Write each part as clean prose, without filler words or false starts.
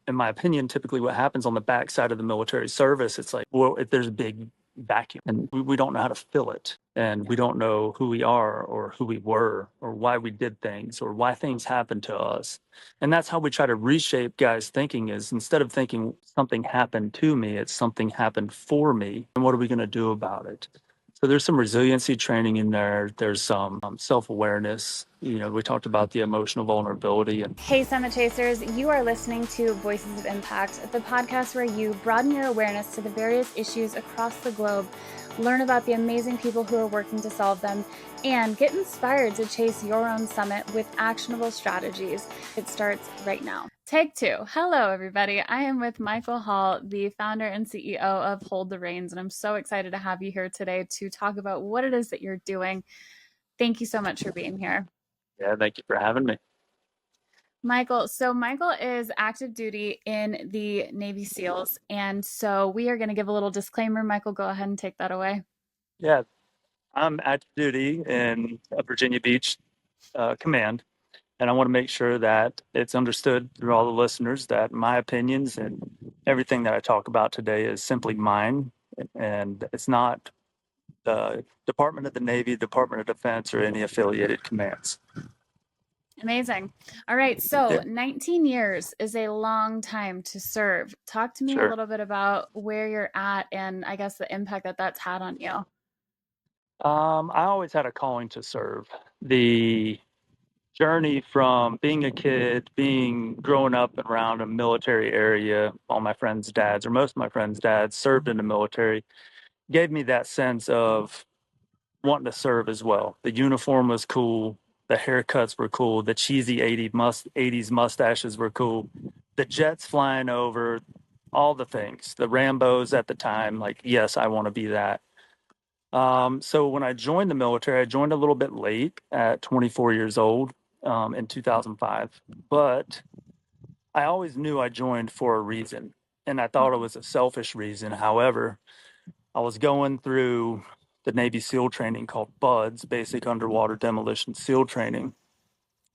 in my opinion, typically what happens on the backside of the military service, it's like, well, if there's a big vacuum and we don't know how to fill it, and we don't know who we are or who we were or why we did things or why things happened to us. And that's how we try to reshape guys' thinking, is instead of thinking something happened to me, it's something happened for me. And what are we going to do about it? So there's some resiliency training in there. There's some self-awareness. We talked about the emotional vulnerability. And Hey, Summit Chasers, you are listening to Voices of Impact, the podcast where you broaden your awareness to the various issues across the globe, learn about the amazing people who are working to solve them, and get inspired to chase your own summit with actionable strategies. It starts right now. Take two. Hello, everybody. I am with Michael Hall, the founder and CEO of Hold the Reins, and I'm so excited to have you here today to talk about what it is that you're doing. Thank you so much for being here. Yeah, thank you for having me. Michael is active duty in the Navy SEALs. And so we are going to give a little disclaimer. Michael, go ahead and take that away. Yeah, I'm active duty in a Virginia Beach command. And I want to make sure that it's understood through all the listeners that my opinions and everything that I talk about today is simply mine. And it's not the Department of the Navy, Department of Defense, or any affiliated commands. Amazing. All right. So Yeah. 19 years is a long time to serve. Talk to me Sure. a little bit about where you're at and I guess the impact that that's had on you. I always had a calling to serve. The journey from being a kid, growing up around a military area, all my friends' dads, or most of my friends' dads, served in the military, gave me that sense of wanting to serve as well. The uniform was cool. The haircuts were cool. The cheesy 80s mustaches were cool. The jets flying over, all the things. The Rambos at the time, like, yes, I want to be that. So when I joined the military, I joined a little bit late at 24 years old in 2005. But I always knew I joined for a reason. And I thought it was a selfish reason. However, I was going through the Navy SEAL training called BUDS, Basic Underwater Demolition SEAL Training.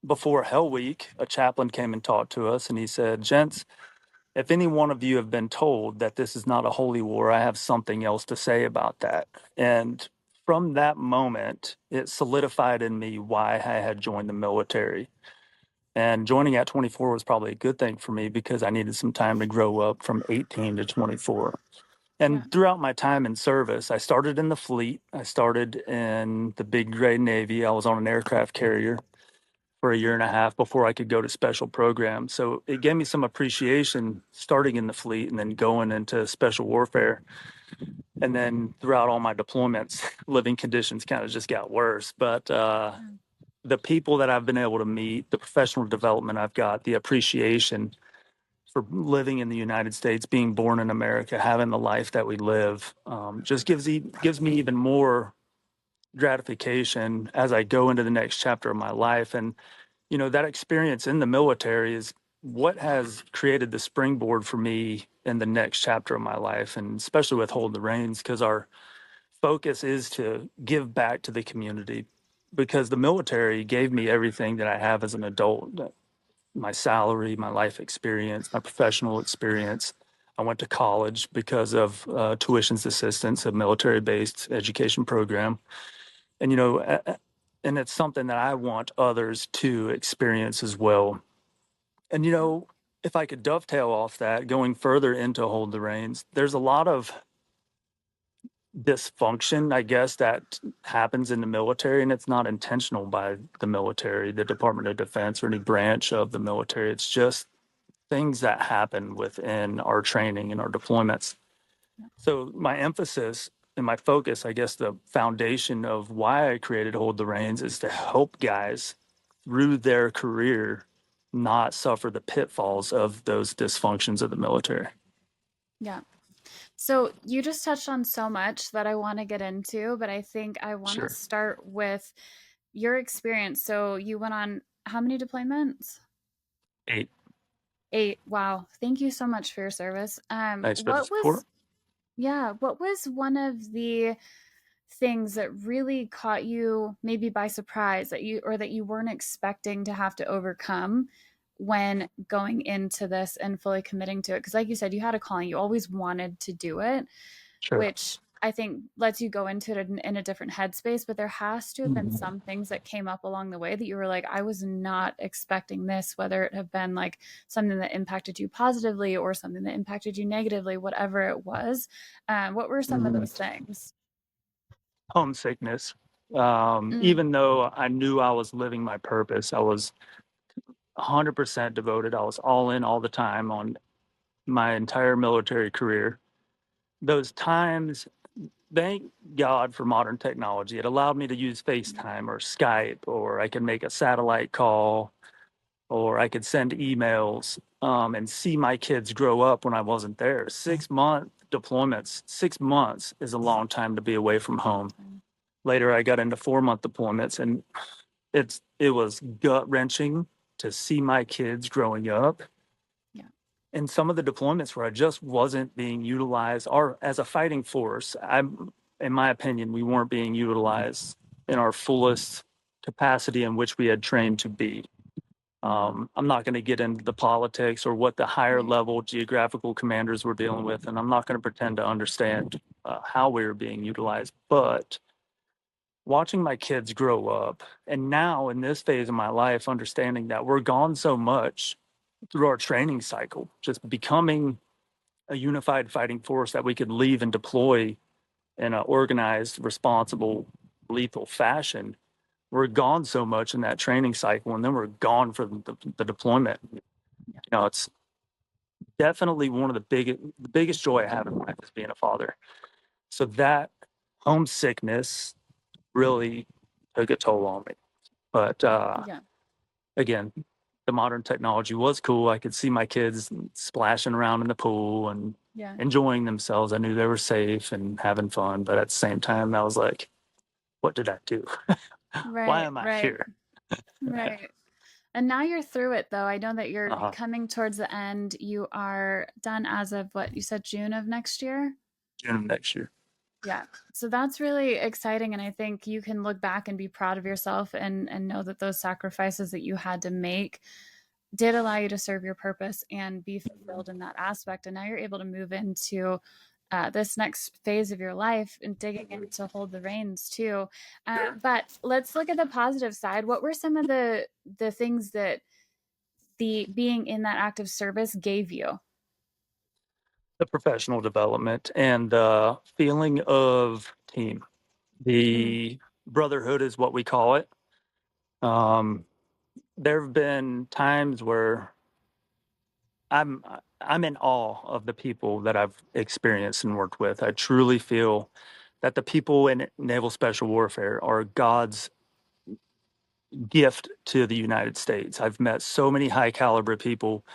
Before Hell Week, a chaplain came and talked to us, and he said, "Gents, if any one of you have been told that this is not a holy war, I have something else to say about that." And from that moment, it solidified in me why I had joined the military. And joining at 24 was probably a good thing for me because I needed some time to grow up from 18 to 24. And throughout my time in service, I started in the fleet. I started in the big gray Navy. I was on an aircraft carrier for a year and a half before I could go to special programs. So it gave me some appreciation starting in the fleet and then going into special warfare. And then throughout all my deployments, living conditions kind of just got worse. But the people that I've been able to meet, the professional development I've got, the appreciation for living in the United States, being born in America, having the life that we live, just gives me even more gratification as I go into the next chapter of my life. And that experience in the military is what has created the springboard for me in the next chapter of my life, and especially with Hold the Reins, because our focus is to give back to the community, because the military gave me everything that I have as an adult. My salary, my life experience, my professional experience. I went to college because of tuition's assistance, a military-based education program. And, and it's something that I want others to experience as well. And, if I could dovetail off that, going further into Hold the Reins, there's a lot of dysfunction, I guess, that happens in the military, and it's not intentional by the military, the Department of Defense, or any branch of the military. It's just things that happen within our training and our deployments. So my emphasis and my focus, I guess the foundation of why I created Hold the Reins, is to help guys through their career not suffer the pitfalls of those dysfunctions of the military. Yeah. So you just touched on so much that I want to get into, but I think I want to start with your experience. So you went on how many deployments? 8. 8. Wow. Thank you so much for your service. Thanks for the support. What was one of the things that really caught you maybe by surprise that you weren't expecting to have to overcome when going into this and fully committing to it? Because, like you said, you had a calling, you always wanted to do it, Sure. which I think lets you go into it in a different headspace. But there has to have been Mhm. some things that came up along the way that you were like, I was not expecting this, whether it have been like something that impacted you positively or something that impacted you negatively, whatever it was. What were some of Mhm. those things? Homesickness. Mm, Even though I knew I was living my purpose, I was 100% devoted. I was all in all the time on my entire military career. Those times, thank God for modern technology. It allowed me to use FaceTime or Skype, or I could make a satellite call, or I could send emails and see my kids grow up when I wasn't there. 6 month deployments, 6 months is a long time to be away from long home. time. Later, I got into 4 month deployments, and it was gut wrenching to see my kids growing up. Yeah. And some of the deployments where I just wasn't being utilized, or as a fighting force, in my opinion, we weren't being utilized in our fullest capacity in which we had trained to be. Mm, I'm not going to get into the politics or what the higher right. level geographical commanders were dealing with, and I'm not going to pretend to understand how we were being utilized. But watching my kids grow up, and now in this phase of my life, understanding that we're gone so much through our training cycle, just becoming a unified fighting force that we could leave and deploy in an organized, responsible, lethal fashion. We're gone so much in that training cycle, and then we're gone for the deployment. Yeah. It's definitely one of the biggest joy I have in life is being a father. So that homesickness really took a toll on me. But Yeah. again, the modern technology was cool. I could see my kids splashing around in the pool and Yeah. enjoying themselves. I knew they were safe and having fun, but at the same time, I was like, what did I do? Why Right. am I Right. here? Right. And now you're through it, though. I know that you're Uh-huh. coming towards the end. You are done as of what you said, June of next year. June of next year. Yeah. So that's really exciting. And I think you can look back and be proud of yourself and know that those sacrifices that you had to make did allow you to serve your purpose and be fulfilled in that aspect. And now you're able to move into this next phase of your life and digging into hold the reins too. But let's look at the positive side. What were some of the things that the being in that active service gave you? The professional development and the feeling of team. Mm, The brotherhood is what we call it. Um, there have been times where I'm I'm in awe of the people that I've experienced and worked with. I truly feel that the people in naval special warfare are God's gift to the United States. I've met so many high caliber people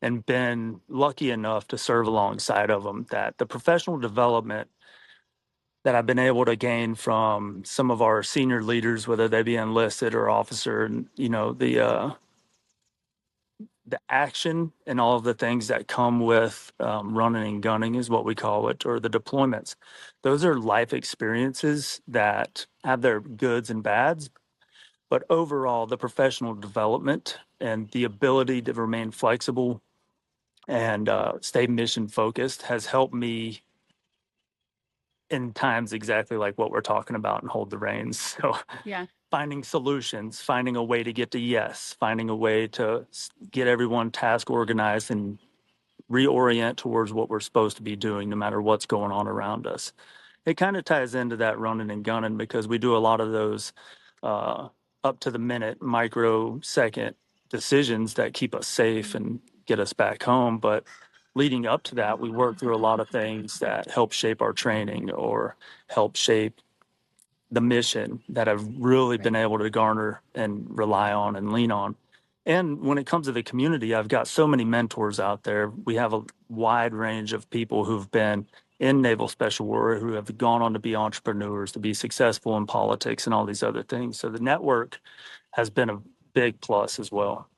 and been lucky enough to serve alongside of them that the professional development that I've been able to gain from some of our senior leaders, whether they be enlisted or officer, and the action and all of the things that come with running and gunning is what we call it, or the deployments. Those are life experiences that have their goods and bads, but overall, the professional development and the ability to remain flexible and stay mission focused has helped me in times exactly like what we're talking about and hold the reins. So yeah. finding solutions, finding a way to get to yes, finding a way to get everyone task organized and reorient towards what we're supposed to be doing, no matter what's going on around us. It kind of ties into that running and gunning because we do a lot of those uh, up to the minute, microsecond decisions that keep us safe Mm, and get us back home. But leading up to that, we work through a lot of things that help shape our training or help shape the mission that I've really been right. able to garner and rely on and lean on. And when it comes to the community, I've got so many mentors out there. We have a wide range of people who've been in Naval Special Warfare, who have gone on to be entrepreneurs, to be successful in politics and all these other things. So the network has been a big plus as well.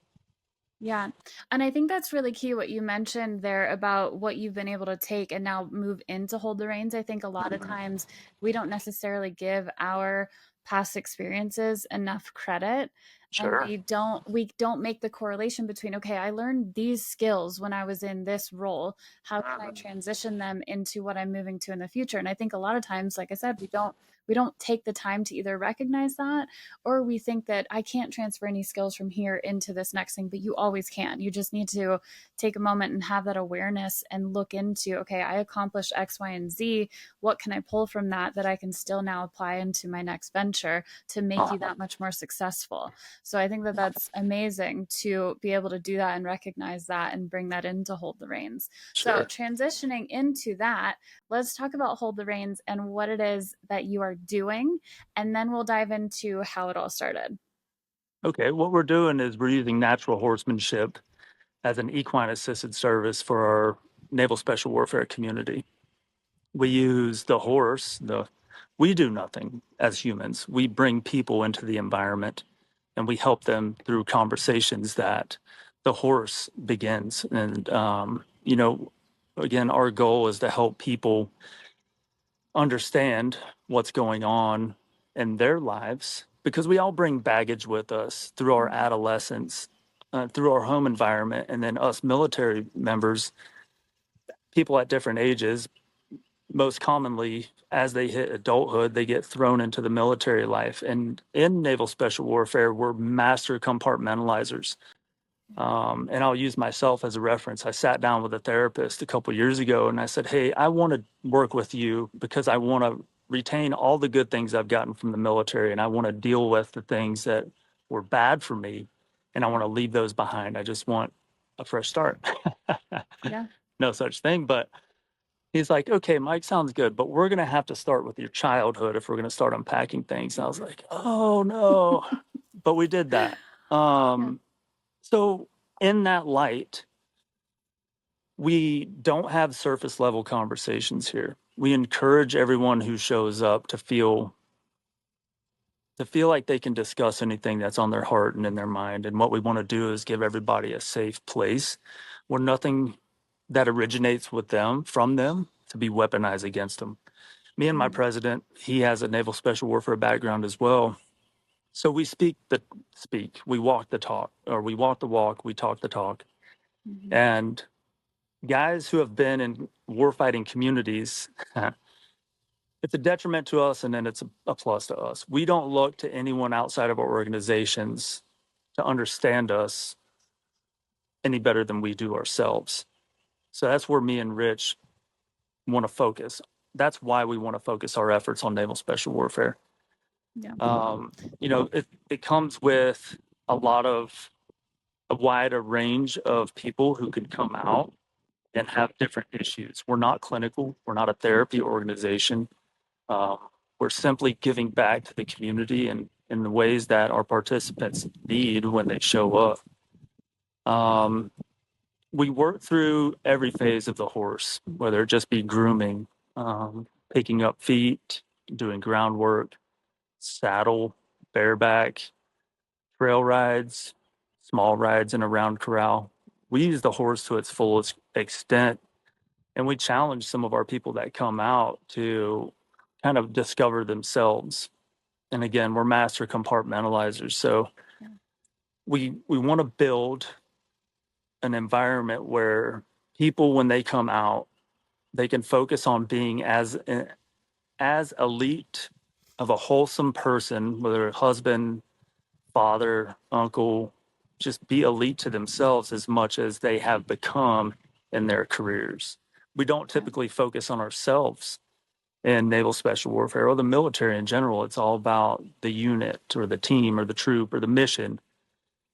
Yeah. And I think that's really key what you mentioned there about what you've been able to take and now move into hold the reins. I think a lot of times we don't necessarily give our past experiences enough credit. and Sure. we don't make the correlation between, okay, I learned these skills when I was in this role, how can I Mhm. transition them into what I'm moving to in the future? And I think a lot of times, like I said, we don't take the time to either recognize that, or we think that I can't transfer any skills from here into this next thing, but you always can. You just need to take a moment and have that awareness and look into, okay, I accomplished X, Y, and Z. What can I pull from that that I can still now apply into my next venture to make you Uh-huh. that much more successful? So I think that that's amazing to be able to do that and recognize that and bring that in to Hold the Reins. So Sure. transitioning into that, let's talk about Hold the Reins and what it is that you are doing, and then we'll dive into how it all started. Okay. What we're doing is we're using natural horsemanship as an equine assisted service for our naval special warfare community. We use the horse, we do nothing as humans. We bring people into the environment and we help them through conversations that the horse begins. And, again, our goal is to help people understand what's going on in their lives because we all bring baggage with us through our Mhm. adolescence, through our home environment, and then us military members, people at different ages. Most commonly, as they hit adulthood, they get thrown into the military life. And in naval special warfare, we're master compartmentalizers. And I'll use myself as a reference. I sat down with a therapist a couple years ago and I said, "Hey, I want to work with you because I want to retain all the good things I've gotten from the military and I want to deal with the things that were bad for me and I want to leave those behind. I just want a fresh start." Yeah. No such thing. But he's like, "Okay, Mike, sounds good, but we're going to have to start with your childhood if we're going to start unpacking things." And I was like, "Oh, no." But we did that. Yeah. So, in that light, we don't have surface level conversations here. We encourage everyone who shows up to feel like they can discuss anything that's on their heart and in their mind. And what we want to do is give everybody a safe place where nothing that originates with them from them to be weaponized against them. Me and my Mhm. president, he has a naval special warfare background as well. So we speak, we walk the talk, or we walk the walk, we talk the talk. Mhm. And guys who have been in warfighting communities, it's a detriment to us and then it's a plus to us. We don't look to anyone outside of our organizations to understand us any better than we do ourselves. So that's where me and Rich want to focus. That's why we want to focus our efforts on naval special warfare. Yeah. It comes with a lot of a wider range of people who can come out and have different issues. We're not clinical. We're not a therapy organization. Um, we're simply giving back to the community and in the ways that our participants need when they show up. Um, we work through every phase of the horse, whether it just be grooming, picking up feet, doing groundwork, saddle, bareback, trail rides, small rides in a round corral. We use the horse to its fullest extent, and we challenge some of our people that come out to kind of discover themselves. And again, we're master compartmentalizers, so Yeah. we want to build an environment where people, when they come out, they can focus on being as elite of a wholesome person, whether husband, father, uncle, just be elite to themselves as much as they have become in their careers. We don't Yeah. typically focus on ourselves in naval special warfare or the military in general. It's all about the unit or the team or the troop or the mission.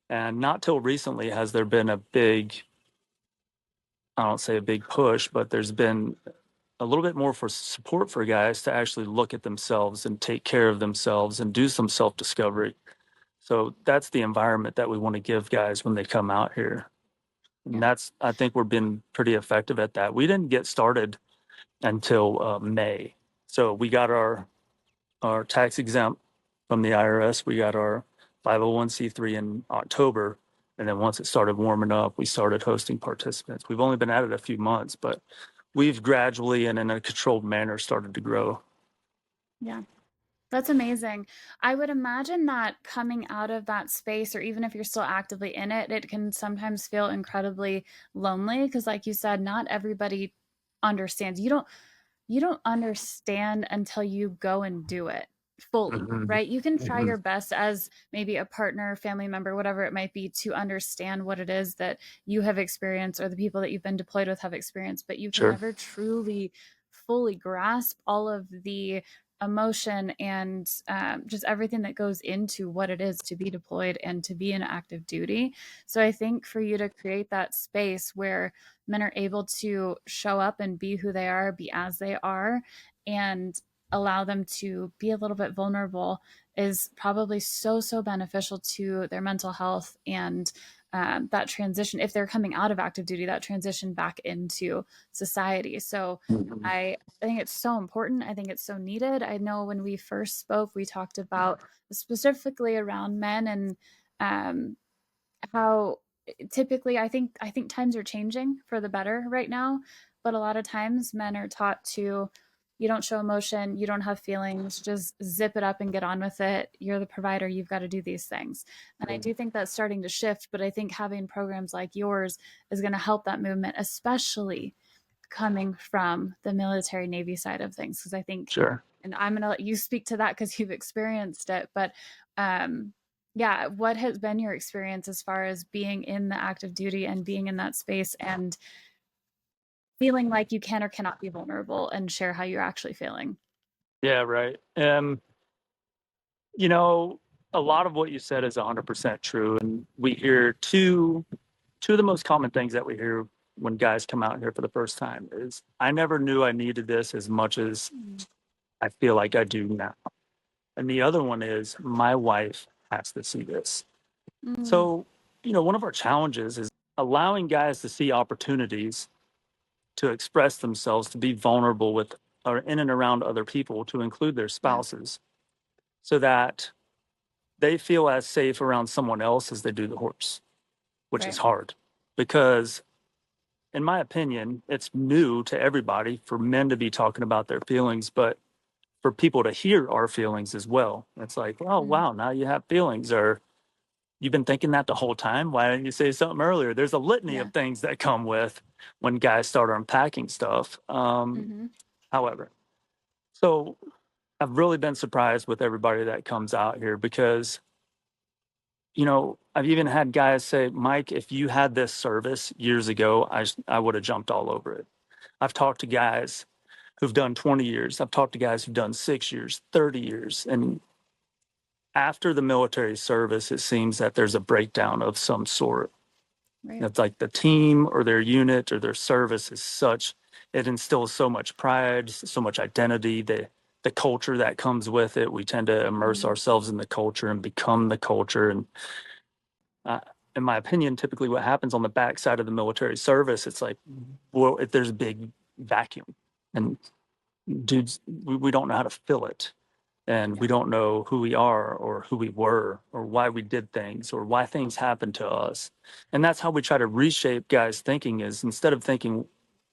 And not till recently has there been a big, I don't say a big push, but there's been a little bit more for support for guys to actually look at themselves and take care of themselves and do some self discovery. So that's the environment that we want to give guys when they come out here. And Yeah. I think we've been pretty effective at that. We didn't get started until May. So we got our tax exempt from the IRS. We got our 501c3 in October. And then once it started warming up, we started hosting participants. We've only been at it a few months, but we've gradually and in a controlled manner started to grow. Yeah. That's amazing. I would imagine that coming out of that space, or even if you're still actively in it, it can sometimes feel incredibly lonely because, like you said, not everybody understands. You don't understand until you go and do it fully, Hmm. right? You can try Hmm. your best as maybe a partner, family member, whatever it might be, to understand what it is that you have experienced or the people that you've been deployed with have experienced, but you can Sure. never truly fully grasp all of the emotion and just everything that goes into what it is to be deployed and to be in active duty. So I think for you to create that space where men are able to show up and be who they are, be as they are, and allow them to be a little bit vulnerable is probably so beneficial to their mental health and that transition, if they're coming out of active duty, that transition back into society. So Hmm. I think it's so important. I think it's so needed. I know when we first spoke, we talked about specifically around men and um, how typically I think times are changing for the better right now, but a lot of times men are taught to, you don't show emotion, you don't have feelings, just zip it up and get on with it. You're the provider, you've got to do these things. And I do think that's starting to shift, but I think having programs like yours is going to help that movement, especially coming from the military Navy side of things. Because I think, Sure. and I'm going to let you speak to that because you've experienced it, but um, yeah, what has been your experience as far as being in the active duty and being in that space and feeling like you can or cannot be vulnerable and share how you're actually feeling? Yeah, right. You know, a lot of what you said is 100% true. And we hear two of the most common things that we hear when guys come out here for the first time is, I never knew I needed this as much as Mm. I feel like I do now. And the other one is, my wife has to see this. Mm. So, one of our challenges is allowing guys to see opportunities to express themselves, to be vulnerable with or in and around other people, to include their Yeah, spouses, so that they feel as safe around someone else as they do the horse, which is right. hard because, in my opinion, it's new to everybody for men to be talking about their feelings, but for people to hear our feelings as well. It's like, oh, Mm. wow, now you have feelings, or you've been thinking that the whole time. Why didn't you say something earlier? There's a litany Yeah. of things that come with when guys start unpacking stuff. Hmm. However, so I've really been surprised with everybody that comes out here because, I've even had guys say, Mike, if you had this service years ago, I would have jumped all over it. I've talked to guys who've done 20 years. I've talked to guys who've done 6 years, 30 years. And after the military service, it seems that there's a breakdown of some sort. Right. It's like the team or their unit or their service is such, it instills so much pride, so much identity, the culture that comes with it. We tend to immerse Mm. ourselves in the culture and become the culture. And uh, in my opinion, typically what happens on the backside of the military service, it's like, well, if there's a big vacuum and dudes, we don't know how to fill it. And Yeah. we don't know who we are or who we were or why we did things or why things happened to us. And that's how we try to reshape guys' thinking, is instead of thinking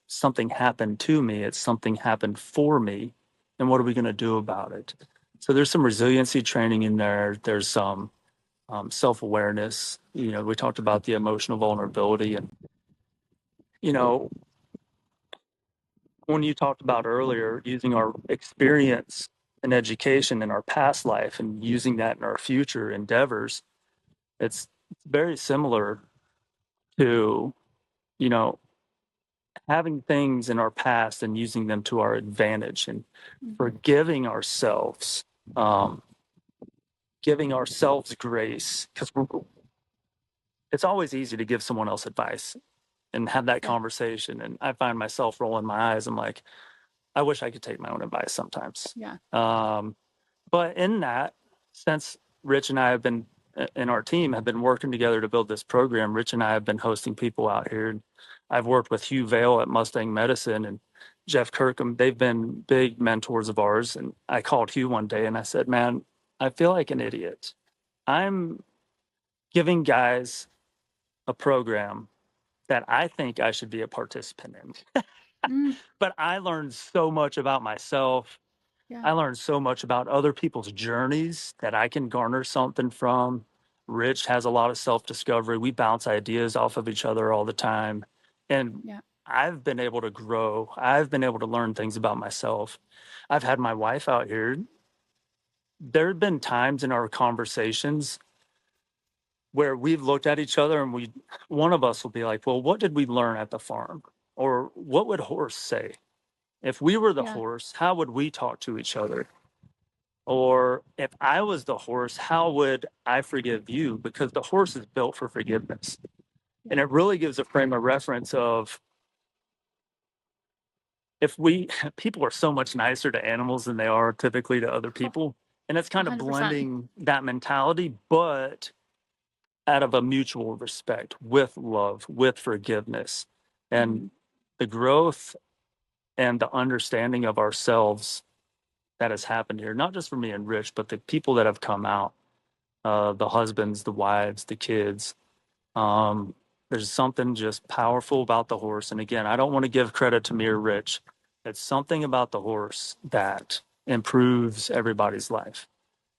something happened to me, it's something happened for me. And what are we going to do about it? So there's some resiliency training in there. There's some self-awareness. We talked about the emotional vulnerability. And, you know, when you talked about earlier, using our experience and education in our past life and using that in our future endeavors, it's very similar to, you know, having things in our past and using them to our advantage and Hmm. forgiving ourselves, um, giving ourselves grace, because it's always easy to give someone else advice and have that Yeah. conversation. And I find myself rolling my eyes. I'm like, I wish I could take my own advice sometimes. Yeah. Um, But in that, since Rich and I have been in our team have been working together to build this program, Rich and I have been hosting people out here. And I've worked with Hugh Vale at Mustang Medicine and Jeff Kirkham. They've been big mentors of ours. And I called Hugh one day and I said, man, I feel like an idiot. I'm giving guys a program that I think I should be a participant in. Mm. But I learned so much about myself, Yeah. I learned so much about other people's journeys that I can garner something from. Rich has a lot of self-discovery. We bounce ideas off of each other all the time. And Yeah. I've been able to grow. I've been able to learn things about myself. I've had my wife out here. There have been times in our conversations where we've looked at each other and one of us will be like, well, what did we learn at the farm? Or what would horse say? If we were the Yeah. horse, how would we talk to each other? Or if I was the horse, how would I forgive you? Because the horse is built for forgiveness. Yeah. And it really gives a frame of reference of if we, people are so much nicer to animals than they are typically to other Oh, people. And it's kind of 100%. blending that mentality, but out of a mutual respect, with love, with forgiveness, Mhm. and the growth and the understanding of ourselves that has happened here, not just for me and Rich, but the people that have come out, the husbands, the wives, the kids. Um, there's something just powerful about the horse. And again, I don't want to give credit to me or Rich. It's something about the horse that improves everybody's life.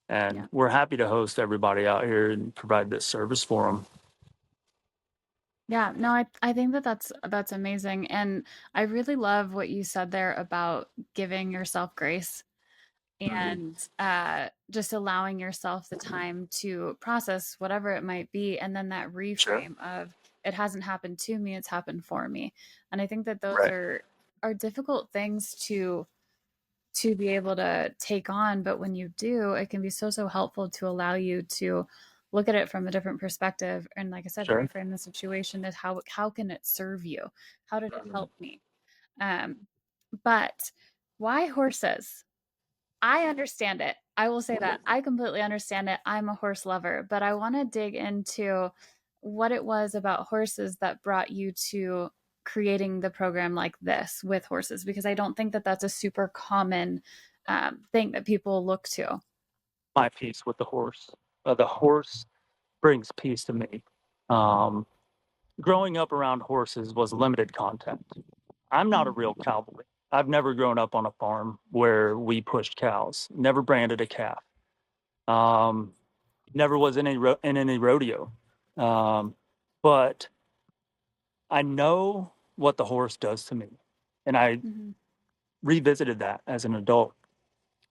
And Yeah. we're happy to host everybody out here and provide this service for them. Yeah, no, I think that that's amazing, and I really love what you said there about giving yourself grace Mhm. and just allowing yourself the time to process whatever it might be, and then that Sure. reframe of it hasn't happened to me, it's happened for me. And I think that those Right. are difficult things to be able to take on, but when you do, it can be so helpful to allow you to look at it from a different perspective, and like I said, Sure. reframe the situation as how can it serve you, how did it Mhm. help me. um but why horses? I understand it. I will say that I completely understand it. I'm a horse lover, but I want to dig into what it was about horses that brought you to creating the program like this with horses, because I don't think that that's a super common thing that people look to. My peace with the horse. The horse brings peace to me. Um, growing up around horses was limited contact. I'm not a Mhm. real cowboy. I've never grown up on a farm where we pushed cows, never branded a calf, um, never was in any rodeo. Um, but I know what the horse does to me. And I Mhm. revisited that as an adult.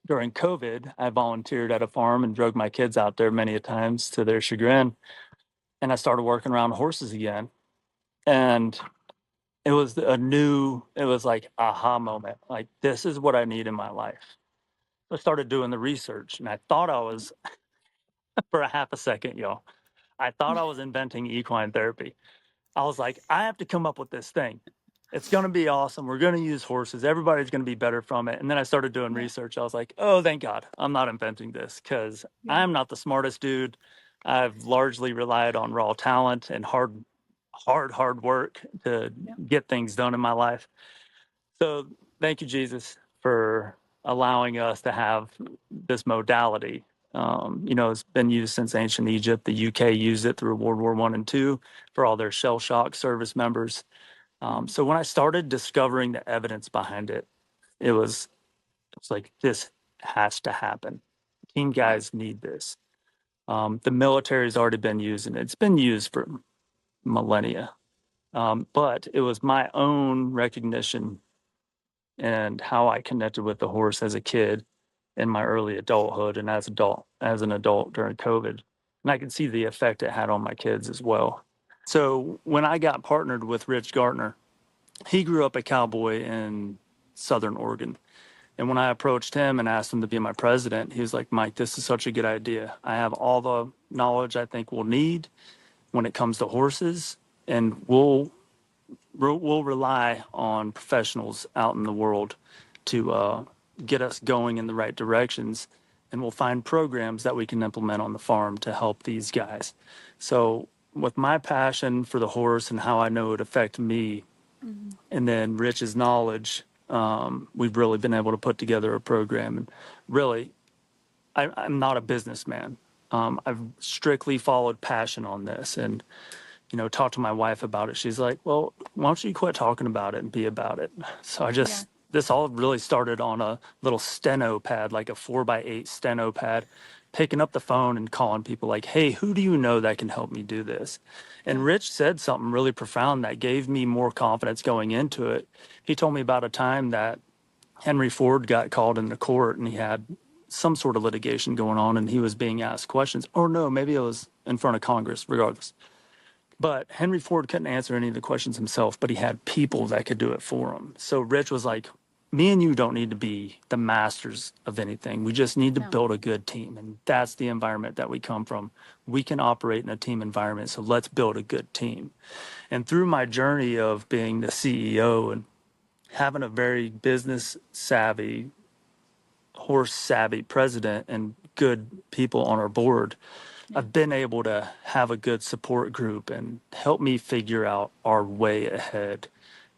During COVID, I volunteered at a farm and drug my kids out there many a times to their chagrin. And I started working around horses again. And it was like aha moment. Like, this is what I need in my life. I started doing the research and I thought I was, for a half a second, y'all, I thought I was inventing equine therapy. I was like, I have to come up with this thing. It's going to be awesome. We're going to use horses. Everybody's going to be better from it. And then I started doing Yeah. research. I was like, oh, thank God, I'm not inventing this because Yeah. I'm not the smartest dude. I've largely relied on raw talent and hard work to Yeah. get things done in my life. So thank you, Jesus, for allowing us to have this modality. It's been used since ancient Egypt. The UK used it through World War I and II for all their shell shock service members. Mhm. So when I started discovering the evidence behind it, it's like this has to happen. Team Yeah. guys need this. The military's already been using it. It's been used for millennia. But it was my own recognition and how I connected with the horse as a kid in my early adulthood and as an adult during COVID. And I could see the effect it had on my kids as well. So when I got partnered with Rich Gartner, he grew up a cowboy in Southern Oregon. And when I approached him and asked him to be my president, he was like, Mike, this is such a good idea. I have all the knowledge I think we'll need when it comes to horses, and we'll rely on professionals out in the world to get us going in the right directions, and we'll find programs that we can implement on the farm to help these guys. So, with my passion for the horse and how I know it affect me, Mhm. and then Rich's knowledge, we've really been able to put together a program. And really, I'm not a businessman. I've strictly followed passion on this, and talked to my wife about it. She's like, well, why don't you quit talking about it and be about it? So I just Yeah. this all really started on a little steno pad, like a 4x8 steno pad, picking up the phone and calling people like, hey, who do you know that can help me do this? And Yeah. Rich said something really profound that gave me more confidence going into it. He told me about a time that Henry Ford got called into court and he had some sort of litigation going on and he was being asked questions. Or no, maybe it was in front of Congress, regardless. But Henry Ford couldn't answer any of the questions himself, but he had people that could do it for him. So Rich was like, me and you don't need to be the masters of anything. We just need to No. build a good team. And that's the environment that we come from. We can operate in a team environment. So let's build a good team. And through my journey of being the CEO and having a very business savvy, horse savvy president and good people on our board, Yeah. I've been able to have a good support group and help me figure out our way ahead.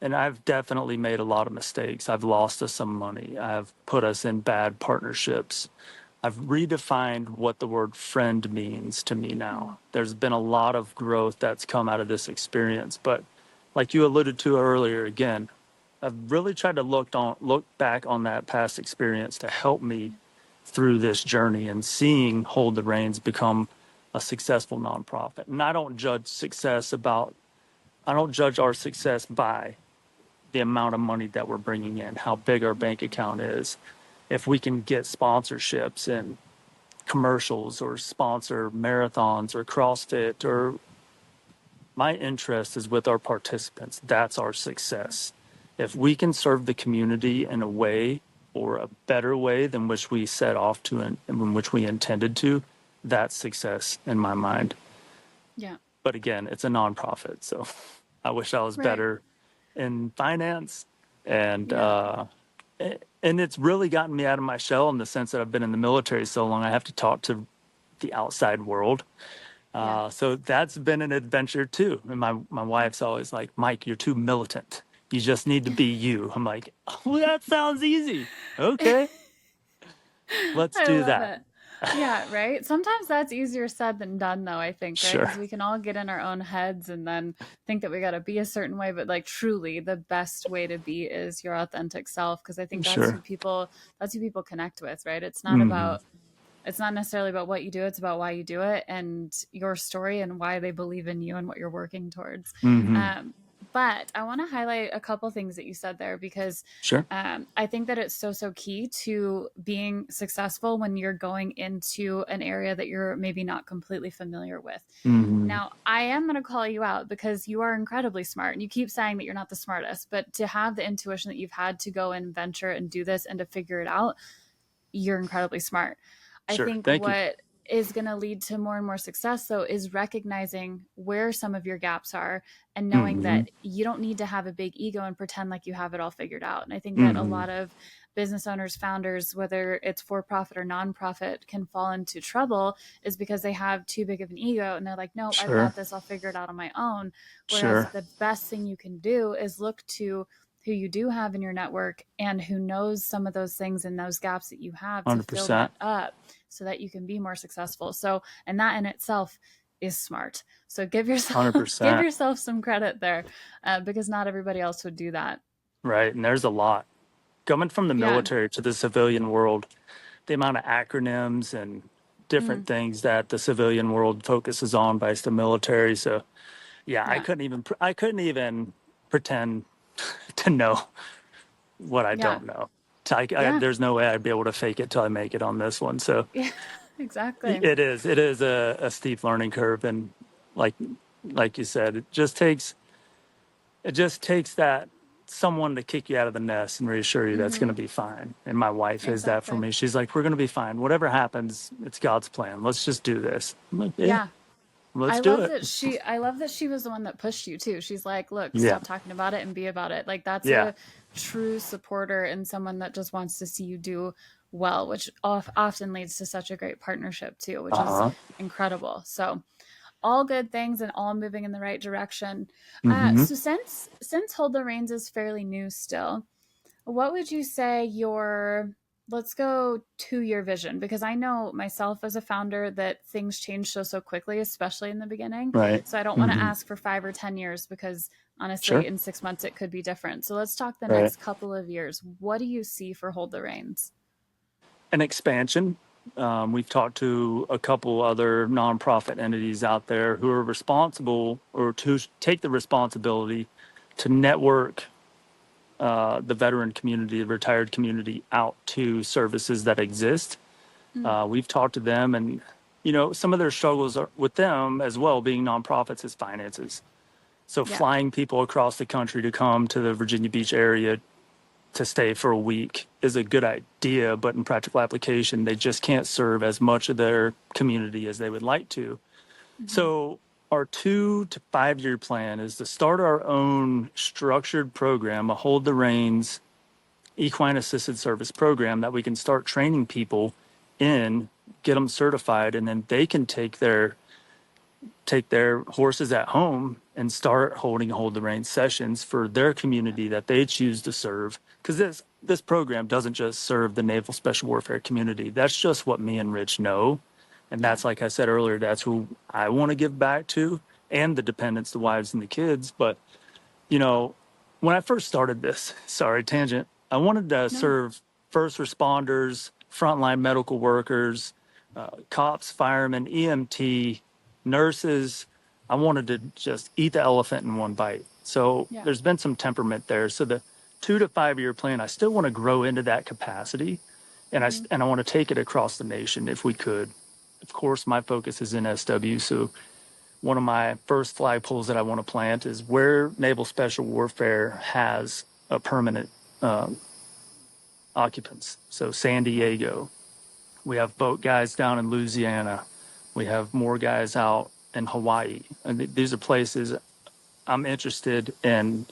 And I've definitely made a lot of mistakes. I've lost us some money. I've put us in bad partnerships. I've redefined what the word friend means to me now. Mm. There's been a lot of growth that's come out of this experience. But like you alluded to earlier, again, I've really tried to look back on that past experience to help me Yeah. through this journey and seeing Hold the Reins become a successful nonprofit. And I don't judge our success by the amount of money that we're bringing in, how big our bank account is. If we can get sponsorships and commercials or sponsor marathons or CrossFit, or my interest is with our participants. That's our success. If we can serve the community in a way or a better way than which we set off to and in which we intended to, that's success in my mind. Yeah. But again, it's a nonprofit, so I wish I was Right. better in finance, and Yeah. and it's really gotten me out of my shell in the sense that I've been in the military so long. I have to talk to the outside world, Yeah. so that's been an adventure too. And my wife's always like, Mike, you're too militant. You just need to be you. I'm like, well, that sounds easy. Okay, let's I do love that. it. Yeah, right? Sometimes that's easier said than done, though, I think, right? Sure, Because we can all get in our own heads and then think that we got to be a certain way, but like truly the best way to be is your authentic self. Because I think sure. that's who people connect with, right? Hmm. It's not necessarily about what you do, it's about why you do it and your story and why they believe in you and what you're working towards. Hmm. Um, but I want to highlight a couple things that you said there because Sure. I think that it's so key to being successful when you're going into an area that you're maybe not completely familiar with. Hmm. Now, I am going to call you out because you are incredibly smart and you keep saying that you're not the smartest, but to have the intuition that you've had to go and venture and do this and to figure it out, you're incredibly smart. I Sure. think Thank you. what is going to lead to more and more success though is recognizing where some of your gaps are and knowing Hmm. that you don't need to have a big ego and pretend like you have it all figured out. And I think that a Hmm. lot of business owners, founders, whether it's for profit or nonprofit, can fall into trouble is because they have too big of an ego and they're like, nope, I've Sure. got this, I'll figure it out on my own. Whereas Sure. the best thing you can do is look to who you do have in your network and who knows some of those things and those gaps that you have to fill 100%. that up so that you can be more successful. So, and that in itself is smart. So give 100%. yourself some credit there, because not everybody else would do that. Right. And there's a lot coming from the Yeah. military to the civilian world, the amount of acronyms and different Mm, things that the civilian world focuses on by the military. So yeah, yeah. I couldn't even pretend to know what I Yeah. don't know. Yeah. There's no way I'd be able to fake it till I make it on this one. So Yeah. Exactly. it is a steep learning curve. And like, like you said, it just takes that someone to kick you out of the nest and reassure you that's going to Hmm. be fine. And my wife is that for Exactly. me. She's like, we're going to be fine. Whatever happens, it's God's plan. Let's just do this. I'm like, yeah, Yeah. let's do it. I love that she was the one that pushed you too. She's like, "Look, Yeah. stop talking about it and be about it." Like that's Yeah. a true supporter and someone that just wants to see you do well, which often leads to such a great partnership too, which is Uh-huh. incredible. So, all good things and all moving in the right direction. Mm-hmm. So since Hold the Reins is fairly new still, what would you say your let's go 2 year vision, because I know myself as a founder that things change so quickly, especially in the beginning. Right. So I don't want to Mm-hmm. ask for 5 or 10 years because Honestly, Sure. in 6 months, it could be different. So let's talk the Right. next couple of years. What do you see for Hold the Reins? An expansion. We've talked to a couple other nonprofit entities out there who are responsible or to take the responsibility to network the veteran community, the retired community out to services that exist. Mm, We've talked to them, and some of their struggles are, with them as well, being nonprofits, is finances. So yeah, flying people across the country to come to the Virginia Beach area to stay for a week is a good idea, but in practical application, they just can't serve as much of their community as they would like to. hmm, So our 2 to 5 year plan is to start our own structured program, a Hold the Reins equine assisted service program that we can start training people in, get them certified, and then they can take their horses at home and start holding hold the reins sessions for their yeah, community that they choose to serve. Because this program doesn't just serve the naval special warfare community. That's just what me and Rich know, and yeah, that's, like I said earlier, that's who I want to give back to, and the dependents, the wives and the kids. But you know, when I first started this, sorry, tangent, I wanted to no, serve first responders, frontline medical workers, cops, firemen, EMT, nurses. I wanted to just eat the elephant in one bite. So yeah, there's been some temperament there. So the 2 to 5 year plan, I still want to grow into that capacity, and hmm, I want to take it across the nation if we could. Of course, my focus is in SW, so one of my first flagpoles that I want to plant is where Naval Special Warfare has a permanent occupants. So San yeah, Diego, we have boat guys down in Louisiana, we have more guys out in Hawaii. And these are places I'm interested in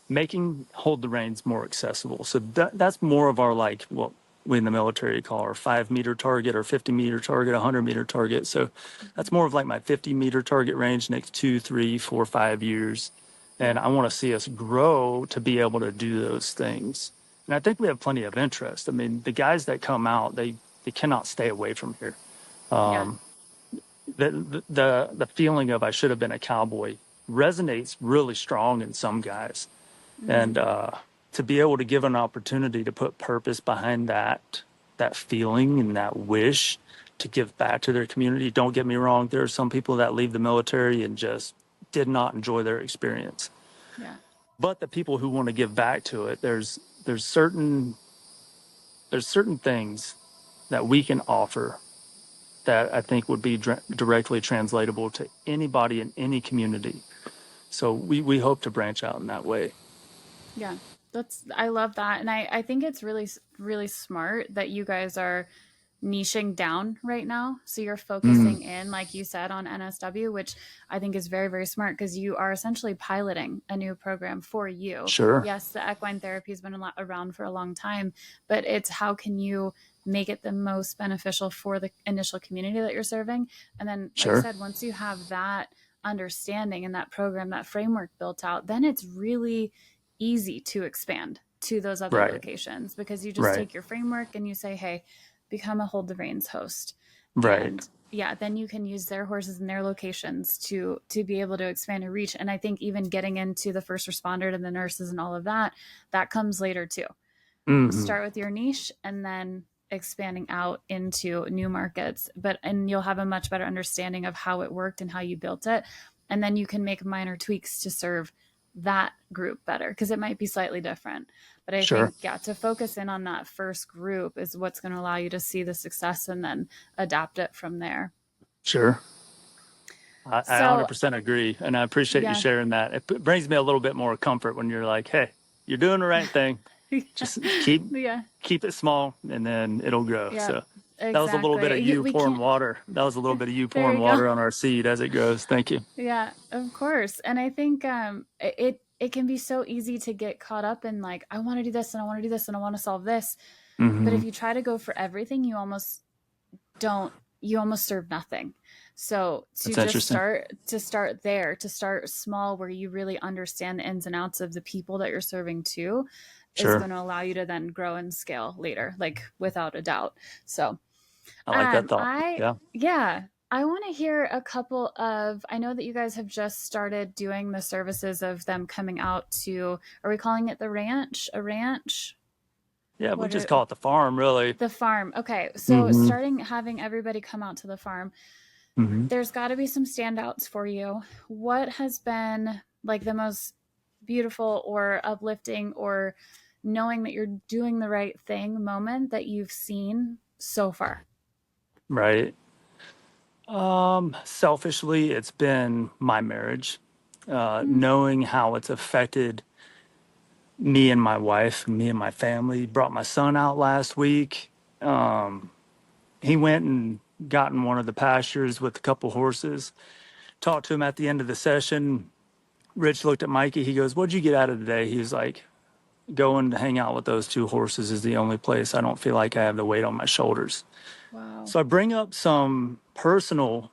making hold the reins more accessible. So that's more of our, like, what we in the military call our 5 meter target or 50 meter target, 100 meter target. So hmm, that's more of like my 50 meter target range next 2, 3, 4, 5 years. And yeah, I want to see us grow to be able to do those things. And I think we have plenty of interest. I mean, the guys that come out, they cannot stay away from here. yeah, The feeling of I should have been a cowboy resonates really strong in some guys, hmm, and to be able to give an opportunity to put purpose behind that feeling and that wish to give back to their community. Don't get me wrong, there are some people that leave the military and just did not enjoy their experience, yeah, but the people who want to give back to it, there's certain there's certain things that we can offer that I think would be directly translatable to anybody in any community. So we hope to branch out in that way. yeah. I love that. And I think it's really, really smart that you guys are niching down right now. So you're Mm, focusing in, like you said, on NSW, which I think is very, very smart because you are essentially piloting a new program for you. sure, Yes, the equine therapy has been around for a long time, but it's how can you make it the most beneficial for the initial community that you're serving. And then, like I sure, said, once you have that understanding and that program, that framework built out, then it's really easy to expand to those other right, locations because you just right, take your framework and you say, hey, become a Hold the Reins host. right. And yeah, then you can use their horses and their locations to be able to expand your reach. And I think even getting into the first responder and the nurses and all of that, that comes later too. Hmm. Start with your niche and then expanding out into new markets, but and you'll have a much better understanding of how it worked and how you built it, and then you can make minor tweaks to serve that group better because it might be slightly different. But I Sure, think, yeah, to focus in on that first group is what's going to allow you to see the success and then adapt it from there. sure. I So 100% agree, and I appreciate you yeah. sharing that. It brings me a little bit more comfort when you're like, "Hey, you're doing the right thing. Just Yeah, keep it small, and then it'll grow." yeah, So that was a little bit of exactly. you We pouring can't. water. That was a little bit of you There pouring you go. water on our seed as it grows. Thank you. Yeah, of course. And I think it can be so easy to get caught up in like I want to do this and I want to do this and I want to solve this. But Hmm. if you try to go for everything, don't you almost serve nothing. So That's interesting. to start there, to start small where you really understand the ins and outs of the people that you're serving too is Sure, going to allow you to then grow and scale later, like without a doubt. So I like that thought. I Yeah. yeah, I want to hear a couple of. I know that you guys have just started doing the services of them coming out to. Are we calling it the ranch? A ranch? Yeah, we What just are call it the farm, really. the farm? Okay, so Mm-hmm. starting having everybody come out to the farm. Mm-hmm. There's got to be some standouts for you. What has been like the most beautiful or uplifting or knowing that you're doing the right thing moment that you've seen so far? Right. Selfishly, it's been my marriage, Mm, knowing how it's affected me and my wife, me and my family. Brought my son out last week. Um, he went and got in one of the pastures with a couple horses. Talked to him at the end of the session. Rich looked at Mikey. He goes, "What'd you get out of today?" He was like, "Going to hang out with those two horses is the only place I don't feel like I have the weight on my shoulders." wow. So I bring up some personal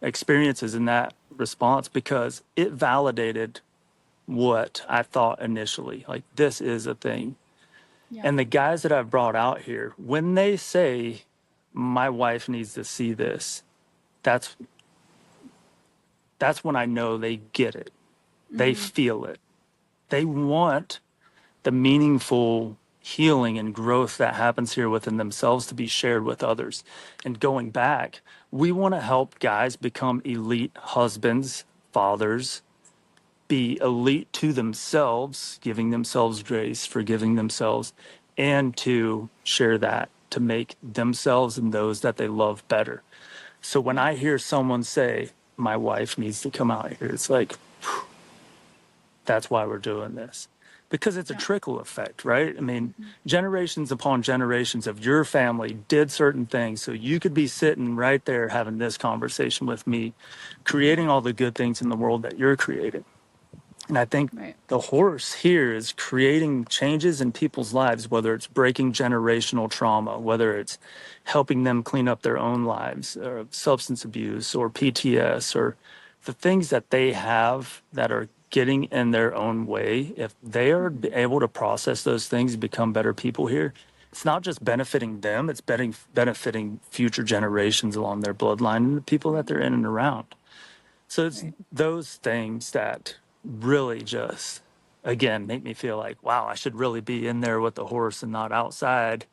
experiences in that response because it validated what I thought initially. Like, this is a thing. Yeah. And the guys that I've brought out here, when they say, my wife needs to see this, that's when I know they get it. They Mm-hmm. feel it. They want the meaningful healing and growth that happens here within themselves to be shared with others. And going back, we want to help guys become elite husbands, fathers, be elite to themselves, giving themselves grace, forgiving themselves, and to share that to make themselves and those that they love better. So when Yeah. I hear someone say, my wife needs to come out here, it's like, that's why we're doing this. Because it's a Yeah. trickle effect, right? I mean, Mm-hmm. generations upon generations of your family did certain things. So you could be sitting right there having this conversation with me, creating all the good things in the world that you're creating. And I think Right. the horse here is creating changes in people's lives, whether it's breaking generational trauma, whether it's helping them clean up their own lives, or substance abuse, or PTS, or the things that they have that are getting in their own way. If they are Mm-hmm. able to process those things and become better people here, it's not just benefiting them, it's benefiting future generations along their bloodline and the people that Right. they're in and around. So it's Right. those things that really just, again, make me feel like, wow, I should really be in there with the horse and not outside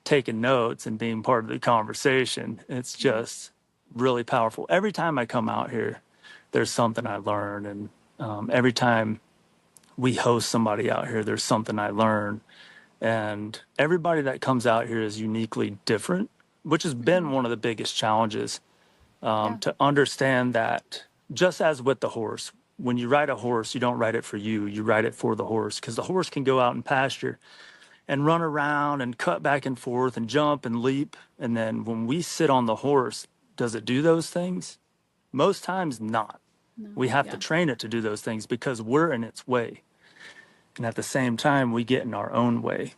taking notes and being part of the conversation. It's Yeah. just really powerful. Every time I come out here, there's something I learn. And every time we host somebody out here, there's something I learn. And everybody that comes out here is uniquely different, which has Mm-hmm. been one of the biggest challenges, Yeah. to understand that just as with the horse, when you ride a horse, you don't ride it for you, you ride it for the horse because the horse can go out and pasture and run around and cut back and forth and jump and leap. And then when we sit on the horse, does it do those things? Most times not. No. We have to Yeah. train it to do those things because we're in its way. And at the same time, we get in our own way.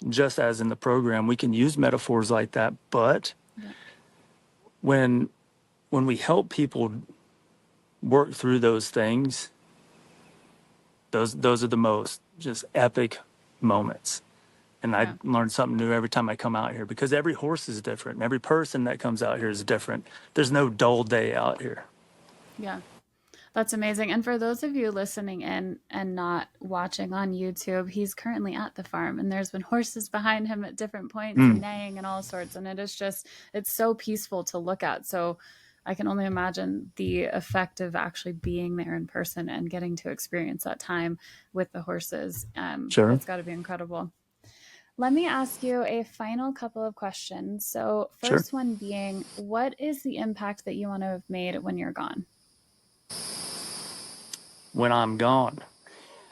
Just as in the program, we can use metaphors like that. But Yeah. when we help people work through those things, those are the most just epic moments. And I Yeah. learn something new every time I come out here because every horse is different and every person that comes out here is different. There's no dull day out here. Yeah. That's amazing. And for those of you listening in and not watching on YouTube, he's currently at the farm and there's been horses behind him at different points and Mm, neighing and all sorts. And it is just, it's so peaceful to look at. So I can only imagine the effect of actually being there in person and getting to experience that time with the horses. sure, That's got to be incredible. Let me ask you a final couple of questions. So, sure. first one being, what is the impact that you want to have made when you're gone? When I'm gone,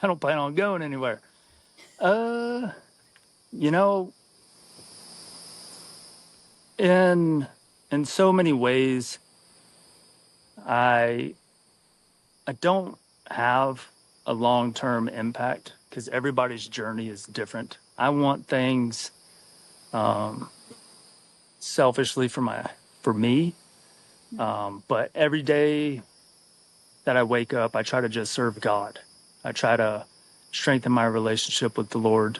I don't plan on going anywhere. Uh, you know, in so many ways, I don't have a long-term impact because everybody's journey is different. I want things um, selfishly for me, but every day that I wake up, I try to just serve God. I try to strengthen my relationship with the Lord,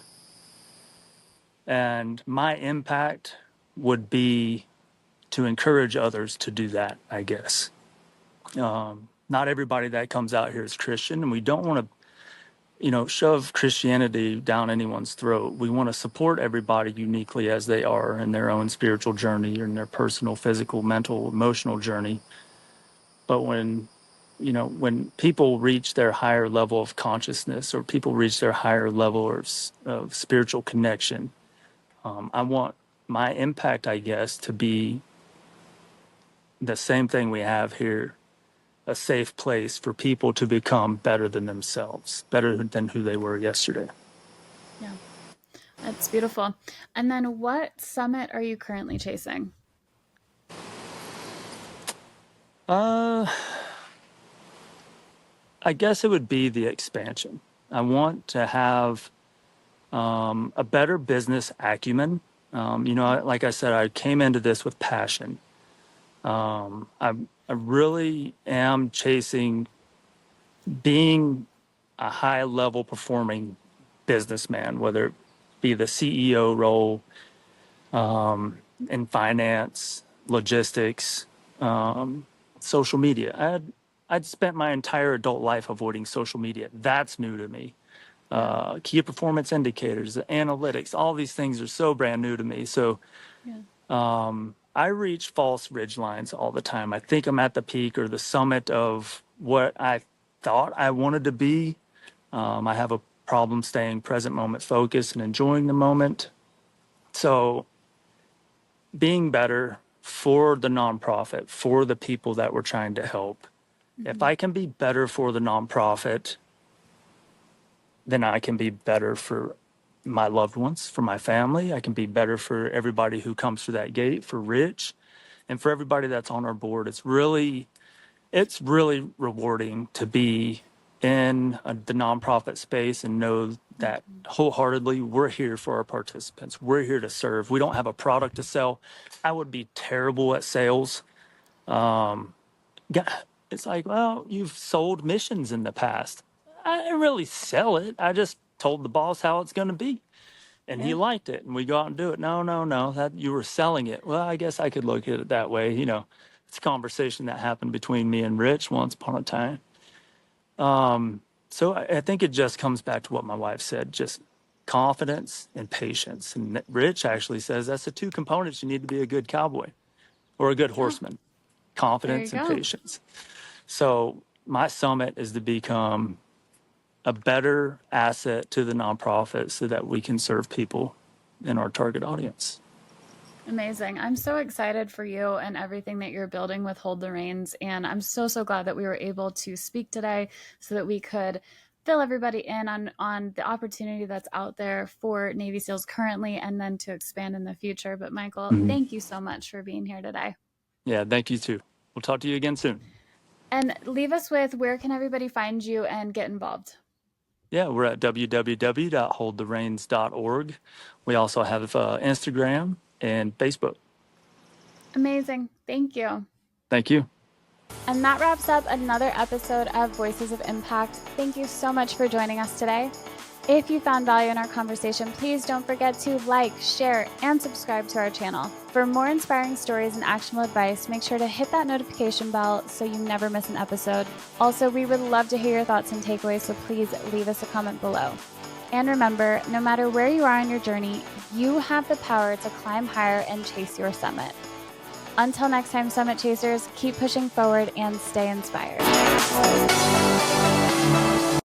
and my impact would be to encourage others to do that, I guess. Not everybody that comes out here is Christian, and we don't want to, shove Christianity down anyone's throat. We want to support everybody uniquely as they are in their own spiritual journey or in their personal, physical, mental, emotional journey. But when people reach their higher level of consciousness or people reach their higher level of spiritual connection, I want my impact, I guess, to be the same thing we have here, a safe place for people to become better than themselves, better than who they were yesterday. Yeah, that's beautiful. And then what summit are you currently chasing? I guess it would be the expansion. I want to have a better business acumen. Like I said, I came into this with passion. I really am chasing being a high level performing businessman, whether it be the CEO role, in finance, logistics, social media. I'd spent my entire adult life avoiding social media. That's new to me. Key performance indicators, the analytics, all these things are so brand new to me. So I reach false ridgelines all the time. I think I'm at the peak or the summit of what I thought I wanted to be. I have a problem staying present moment focused and enjoying the moment. So being better for the nonprofit, for the people that we're trying to help. If I can be better for the nonprofit, then I can be better for my loved ones, for my family. I can be better for everybody who comes through that gate, for Rich, and for everybody that's on our board. It's really rewarding to be in the nonprofit space and know that wholeheartedly we're here for our participants. We're here to serve. We don't have a product to sell. I would be terrible at sales. It's like, well, you've sold missions in the past. I didn't really sell it. I just told the boss how it's going to be, and he liked it, and we go out and do it. No, that you were selling it. Well, I guess I could look at it that way. It's a conversation that happened between me and Rich once upon a time. So I think it just comes back to what my wife said, just confidence and patience. And Rich actually says that's the two components you need to be a good cowboy or a good horseman, confidence and patience. So my summit is to become a better asset to the nonprofit so that we can serve people in our target audience. Amazing. I'm so excited for you and everything that you're building with Hold the Reins. And I'm so glad that we were able to speak today so that we could fill everybody in on the opportunity that's out there for Navy SEALs currently and then to expand in the future. But Michael, thank you so much for being here today. Yeah, thank you too. We'll talk to you again soon. And leave us with, where can everybody find you and get involved? Yeah, we're at www.holdthereins.org. We also have Instagram and Facebook. Amazing. Thank you. Thank you. And that wraps up another episode of Voices of Impact. Thank you so much for joining us today. If you found value in our conversation, please don't forget to like, share, and subscribe to our channel. For more inspiring stories and actionable advice, make sure to hit that notification bell so you never miss an episode. Also, we would love to hear your thoughts and takeaways, so please leave us a comment below. And remember, no matter where you are on your journey, you have the power to climb higher and chase your summit. Until next time, Summit Chasers, keep pushing forward and stay inspired.